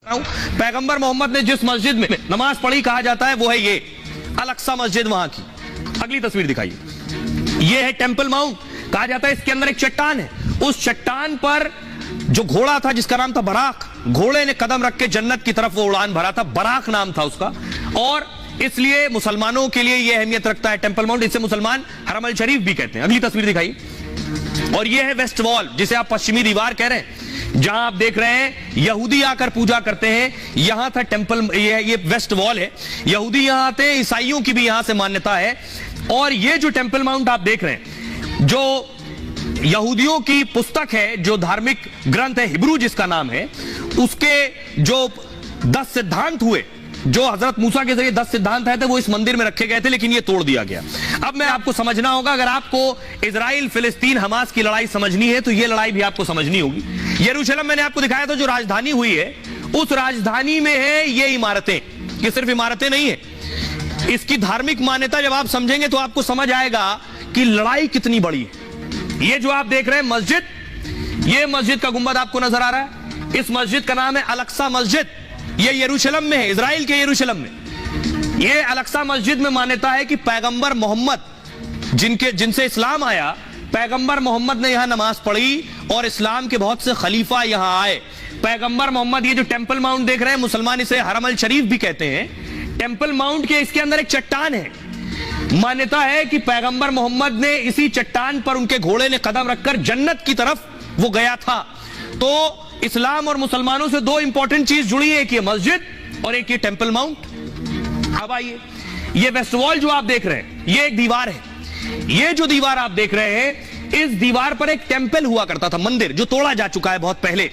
पैगंबर मोहम्मद ने जिस मस्जिद में नमाज पढ़ी कहा जाता है वो है ये अल-अक्सा मस्जिद वहां की। अगली तस्वीर दिखाइए। ये है टेंपल माउंट। कहा जाता है इसके अंदर एक चट्टान है, उस चट्टान पर जो घोड़ा था जिसका नाम था बराक, घोड़े ने कदम रख के जन्नत की तरफ वो उड़ान भरा था, बराक नाम था उसका। और इसलिए मुसलमानों के लिए यह अहमियत रखता है टेंपल माउंट, इसे मुसलमान हरम अल शरीफ भी कहते हैं। अगली तस्वीर दिखाइए। और यह है वेस्ट वॉल, जिसे आप पश्चिमी दीवार कह रहे हैं, जहां आप देख रहे हैं यहूदी आकर पूजा करते हैं। यहां था टेंपल, ये वेस्ट वॉल है। यहूदी यहां आते हैं, ईसाइयों की भी यहां से मान्यता है। और ये जो टेंपल माउंट आप देख रहे हैं, जो यहूदियों की पुस्तक है, जो धार्मिक ग्रंथ है हिब्रू जिसका नाम है, उसके जो 10 सिद्धांत हुए, जो हजरत मूसा के जरिए 10 सिद्धांत आए थे, वो इस मंदिर में रखे गए थे, लेकिन ये तोड़ दिया गया। अब मैं आपको समझना होगा, अगर आपको इजराइल फिलिस्तीन हमास की लड़ाई समझनी है तो ये लड़ाई भी आपको समझनी होगी। यरूशलेम मैंने आपको दिखाया था, जो राजधानी हुई है, उस राजधानी में है ये इमारतें। ये सिर्फ इमारतें नहीं है, इसकी धार्मिक मान्यता जब आप समझेंगे तो आपको समझ आएगा कि लड़ाई कितनी बड़ी है। ये जो आप देख रहे हैं मस्जिद, ये मस्जिद का गुंबद आपको नजर आ रहा है, इस मस्जिद का नाम है अल-अक्सा मस्जिद। ये यरूशलेम में है, इजराइल के यरूशलेम में। ये अल-अक्सा मस्जिद में मान्यता है कि पैगंबर मोहम्मद, जिनसे इस्लाम आया, पैगंबर मोहम्मद ने यहां नमाज पढ़ी और इस्लाम के बहुत से खलीफा यहां आए। पैगंबर मोहम्मद, ये जो टेंपल माउंट देख रहे हैं, मुसलमान इसे हरम अल शरीफ भी कहते हैं। टेंपल माउंट के इसके अंदर एक चट्टान है। मान्यता है कि पैगंबर मोहम्मद ने इसी चट्टान पर उनके घोड़े ने कदम रखकर जन्नत की तरफ वो गया था। तो इस्लाम और मुसलमानों से दो इंपॉर्टेंट चीज जुड़ी है, एक ये मस्जिद और एक ये टेंपल माउंट। अब आइए, ये वेस्ट वॉल जो आप देख रहे हैं, ये एक दीवार है। ये जो दीवार आप देख रहे हैं, इस दीवार पर एक टेंपल हुआ करता था, मंदिर, जो तोड़ा जा चुका है बहुत पहले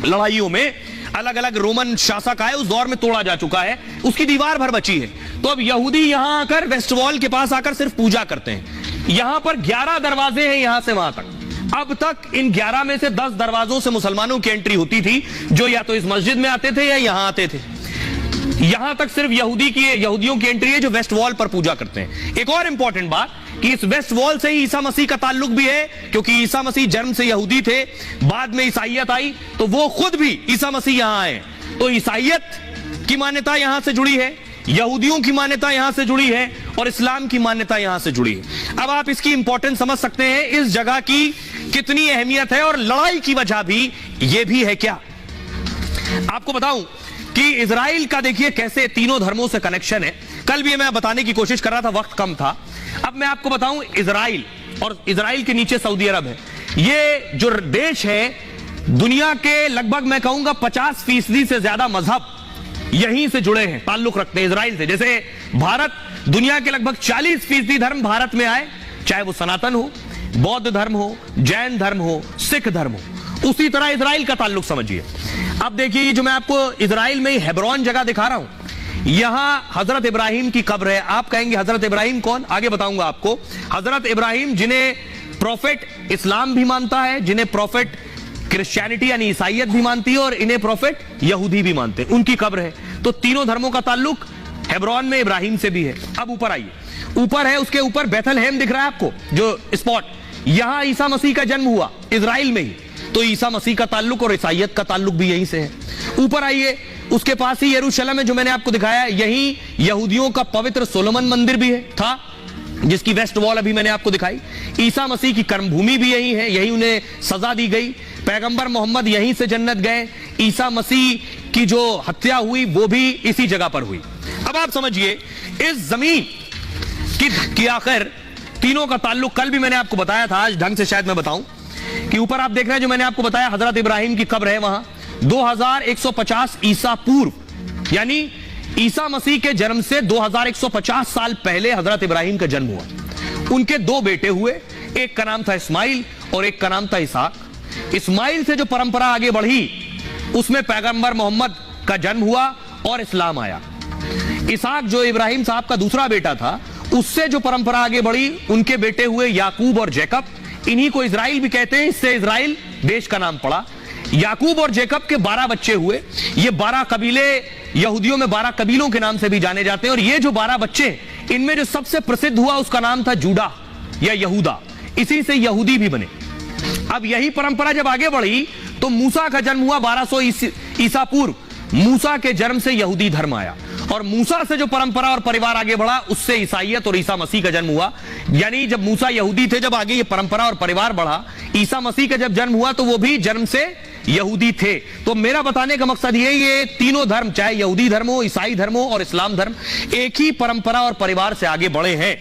लड़ाइयों में। अलग अलग रोमन शासक आए, उस दौर में तोड़ा जा चुका है, उसकी दीवार भर बची है। तो अब यहूदी यहां आकर वेस्ट वॉल के पास आकर सिर्फ पूजा करते हैं। यहां पर 11 दरवाजे हैं यहां से वहां तक। अब तक इन 11 में से 10 दरवाजों से मुसलमानों की एंट्री होती थी, जो या तो इस मस्जिद में आते थे या यहां आते थे। यहां तक सिर्फ यहूदियों की एंट्री है, जो वेस्ट वॉल पर पूजा करते हैं। एक और इंपॉर्टेंट बात कि इस वेस्ट वॉल से ही ईसा मसीह का ताल्लुक भी है, क्योंकि ईसा मसीह जन्म से यहूदी थे, बाद में ईसाइयत आई, तो वो खुद भी ईसा मसीह यहां आए। तो ईसाइयत की मान्यता यहां से जुड़ी है, यहूदियों की मान्यता यहां से जुड़ी है, और इस्लाम की मान्यता यहां से जुड़ी है। अब आप इसकी इंपॉर्टेंस समझ सकते हैं, इस जगह की कितनी अहमियत है, और लड़ाई की वजह भी ये भी है। क्या आपको बताऊं कि इजराइल का देखिए कैसे तीनों धर्मों से कनेक्शन है। कल भी मैं बताने की कोशिश कर रहा था, वक्त कम था। अब मैं आपको बताऊं, इजराइल और इजराइल के नीचे सऊदी अरब है। ये जो देश है, दुनिया के लगभग मैं कहूंगा 50% से ज्यादा मजहब यहीं से जुड़े हैं, ताल्लुक रखते हैं इजराइल से। जैसे भारत, दुनिया के लगभग 40% धर्म भारत में आए, चाहे वो सनातन हो, बौद्ध धर्म हो, जैन धर्म हो, सिख धर्म हो, उसी तरह इजराइल का ताल्लुक समझिए। अब देखिए, जो मैं आपको इजराइल में हेब्रोन जगह दिखा रहा हूं, यहां हजरत इब्राहिम की कब्र है। आप कहेंगे हजरत इब्राहिम कौन? आगे बताऊंगा आपको। हजरत इब्राहिम, जिन्हें प्रोफेट इस्लाम भी मानता है, जिन्हें प्रोफेट क्रिश्चियनिटी यानी ईसाइयत भी मानती है, और इन्हें प्रोफेट यहूदी भी मानते हैं, उनकी कब्र है। तो तीनों धर्मों का ताल्लुक हेब्रोन में इब्राहिम से भी है। अब ऊपर आइए, ऊपर है, उसके ऊपर बेथलहेम दिख रहा है आपको, जो स्पॉट, यहां ईसा मसीह का जन्म हुआ, इजराइल में ही। तो ईसा मसीह का ताल्लुक और ईसाइयत का ताल्लुक भी यहीं से है। ऊपर आइए, उसके पास ही यरूशलेम है, जो मैंने आपको दिखाया, यहीं यहूदियों का पवित्र सोलोमन मंदिर भी है था, जिसकी वेस्ट वॉल अभी मैंने आपको दिखाई। ईसा मसीह की कर्मभूमि भी यही है, यही उन्हें सजा दी गई। पैगंबर मोहम्मद यहीं से जन्नत गए। ईसा मसीह की जो हत्या हुई वो भी इसी जगह पर हुई। अब आप समझिए, इस जमीन की आखिर तीनों का ताल्लुक, कल भी मैंने आपको बताया था, आज ढंग से शायद मैं बताऊं, कि ऊपर आप देख रहे हैं, जो मैंने आपको बताया, हजरत इब्राहिम की कब्र है वहां 2150 ईसा पूर्व, यानी ईसा मसीह के जन्म से 2150 साल पहले हजरत इब्राहिम का जन्म हुआ। उनके 2 बेटे हुए, एक का नाम था इस्माइल और एक का नाम था इसाक। इस्माइल से जो परंपरा आगे बढ़ी, उसमें पैगंबर मोहम्मद का जन्म हुआ और इस्लाम आया। इसाक, जो इब्राहिम साहब का दूसरा बेटा था, उससे जो परंपरा आगे बढ़ी, उनके बेटे हुए याकूब और जैकब। इन्हीं को इजराइल भी कहते हैं, इससे इजराइल देश का नाम पड़ा। याकूब और जैकब के 12 बच्चे हुए। ये 12 कबीले यहूदियों में 12 कबीलों के नाम से भी जाने जाते हैं। और ये जो 12 बच्चे, इनमें जो सबसे प्रसिद्ध हुआ उसका नाम था जूडा या यहूदा, इसी से यहूदी भी बने। अब यही परंपरा जब आगे बढ़ी तो मूसा का जन्म हुआ 1200 ईसा पूर्व। मूसा के जन्म से यहूदी धर्म आया, और मूसा से जो परंपरा और परिवार आगे बढ़ा उससे ईसाइयत और ईसा मसीह का जन्म हुआ। यानी जब मूसा यहूदी थे, जब आगे ये परंपरा और परिवार बढ़ा, ईसा मसीह का जब जन्म हुआ तो वो भी जन्म से यहूदी थे। तो मेरा बताने का मकसद ये तीनों धर्म, चाहे यहूदी धर्म हो, ईसाई धर्म हो और इस्लाम धर्म, एक ही परंपरा और परिवार से आगे बढ़े हैं।